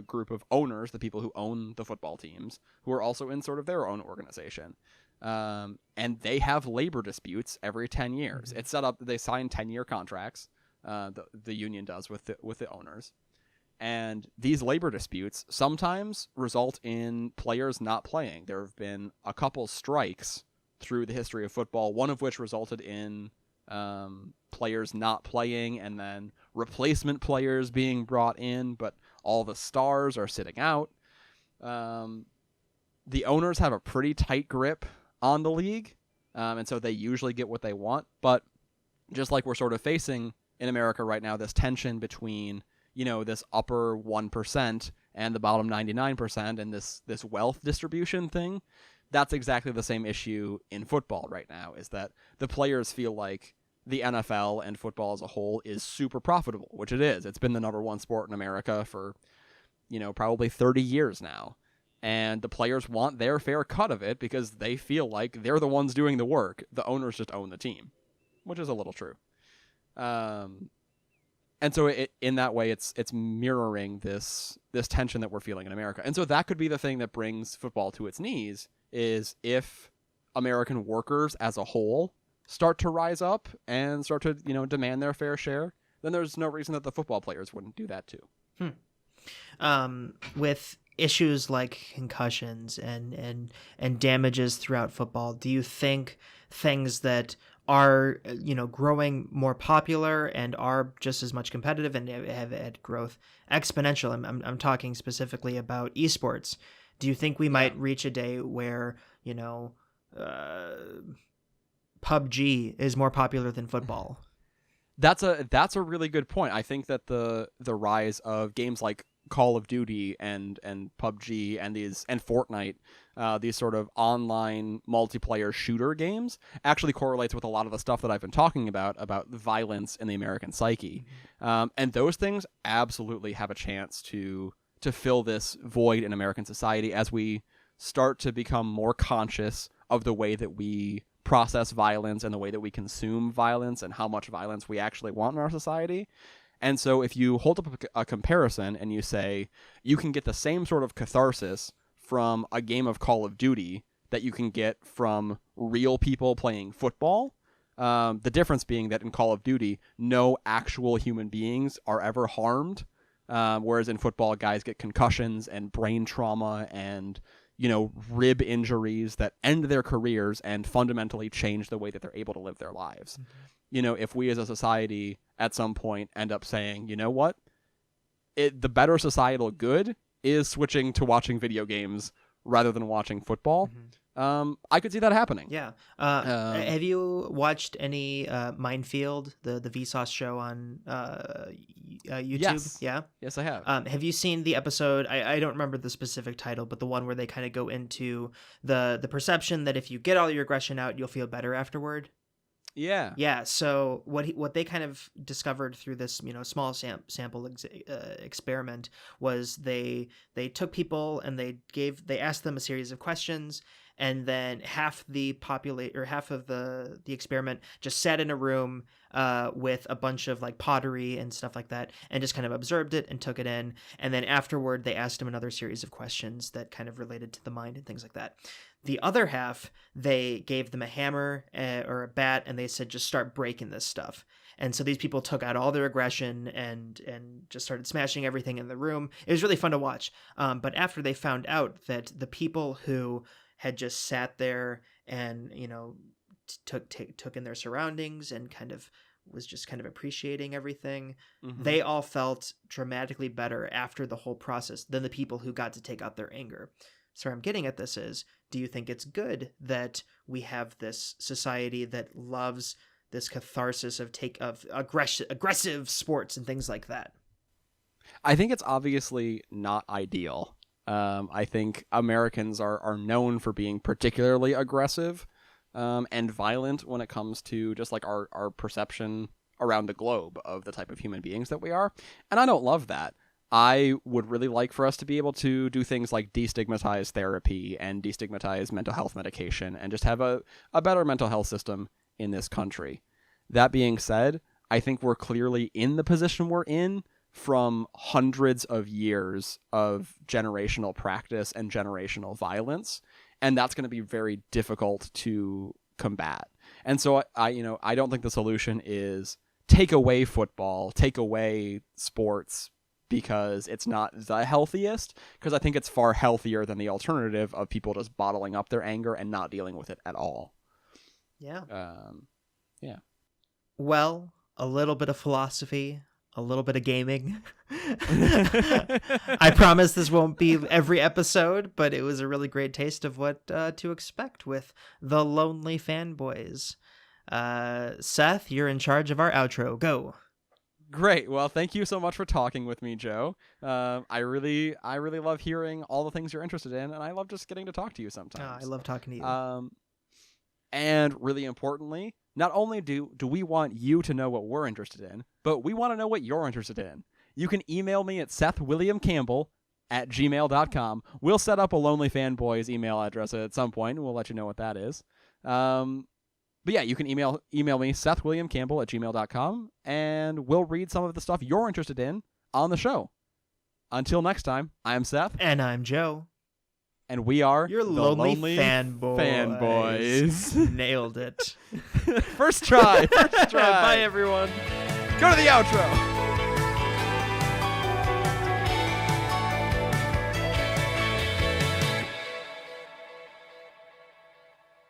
group of owners, the people who own the football teams, who are also in sort of their own organization. And they have labor disputes every 10 years. It's set up, they sign 10-year contracts, the union does with the owners. And these labor disputes sometimes result in players not playing. There have been a couple strikes through the history of football, one of which resulted in players not playing and then replacement players being brought in, but all the stars are sitting out. The owners have a pretty tight grip on the league, and so they usually get what they want. But just like we're sort of facing in America right now, this tension between this upper 1% and the bottom 99% and this wealth distribution thing, that's exactly the same issue in football right now, is that the players feel like the NFL and football as a whole is super profitable, which it is. It's been the number one sport in America for, probably 30 years now. And the players want their fair cut of it because they feel like they're the ones doing the work. The owners just own the team, which is a little true. And so in that way, it's mirroring this tension that we're feeling in America. And so that could be the thing that brings football to its knees, is if American workers as a whole start to rise up and start to, demand their fair share, then there's no reason that the football players wouldn't do that too. With issues like concussions and damages throughout football, do you think things that are growing more popular and are just as much competitive and have had growth exponential? I'm talking specifically about esports. Do you think we might reach a day where PUBG is more popular than football? That's a really good point. I think that the rise of games like Call of Duty and PUBG and Fortnite, these sort of online multiplayer shooter games, actually correlates with a lot of the stuff that I've been talking about violence in the American psyche. And those things absolutely have a chance to fill this void in American society as we start to become more conscious of the way that we process violence and the way that we consume violence and how much violence we actually want in our society. And so if you hold up a comparison and you say you can get the same sort of catharsis from a game of Call of Duty that you can get from real people playing football, the difference being that in Call of Duty, no actual human beings are ever harmed, whereas in football, guys get concussions and brain trauma and rib injuries that end their careers and fundamentally change the way that they're able to live their lives. If we as a society at some point end up saying, what? The better societal good is switching to watching video games rather than watching football. I could see that happening. Yeah. Um, Have you watched any Minefield, the Vsauce show on YouTube? Yes. Yeah. Yes, I have. Have you seen the episode? I don't remember the specific title, but the one where they kind of go into the perception that if you get all your aggression out, you'll feel better afterward. Yeah. Yeah. So what they kind of discovered through this small sample experiment was they took people and they asked them a series of questions, and then half of the experiment just sat in a room with a bunch of like pottery and stuff like that, and just kind of observed it and took it in. And then afterward, they asked them another series of questions that kind of related to the mind and things like that. The other half, they gave them a hammer or a bat, and they said, just start breaking this stuff. And so these people took out all their aggression and just started smashing everything in the room. It was really fun to watch. But after they found out that the people who had just sat there and, took in their surroundings and kind of was just kind of appreciating everything, they all felt dramatically better after the whole process than the people who got to take out their anger. So where I'm getting at this is, do you think it's good that we have this society that loves this catharsis of aggressive sports and things like that? I think it's obviously not ideal. I think Americans are known for being particularly aggressive and violent when it comes to just like our perception around the globe of the type of human beings that we are. And I don't love that. I would really like for us to be able to do things like destigmatize therapy and destigmatize mental health medication and just have a better mental health system in this country. That being said, I think we're clearly in the position we're in from hundreds of years of generational practice and generational violence, and that's going to be very difficult to combat. And so I don't think the solution is take away football, take away sports, because it's not the healthiest, because I think it's far healthier than the alternative of people just bottling up their anger and not dealing with it at all. Yeah. Yeah. Well, a little bit of philosophy, a little bit of gaming. I promise this won't be every episode, but it was a really great taste of what to expect with the Lonely Fanboys. Seth, you're in charge of our outro. Go. Great. Well, thank you so much for talking with me, Joe. I really love hearing all the things you're interested in, and I love just getting to talk to you sometimes. I love talking to you. And really importantly, not only do we want you to know what we're interested in, but we want to know what you're interested in. You can email me at sethwilliamcampbell@gmail.com. We'll set up a Lonely Fanboys email address at some point, and we'll let you know what that is. But yeah, you can email me, sethwilliamcampbell@gmail.com, and we'll read some of the stuff you're interested in on the show. Until next time, I'm Seth. And I'm Joe. And we are Your the Lonely Fanboys. Nailed it. First try. Bye, everyone. Go to the outro.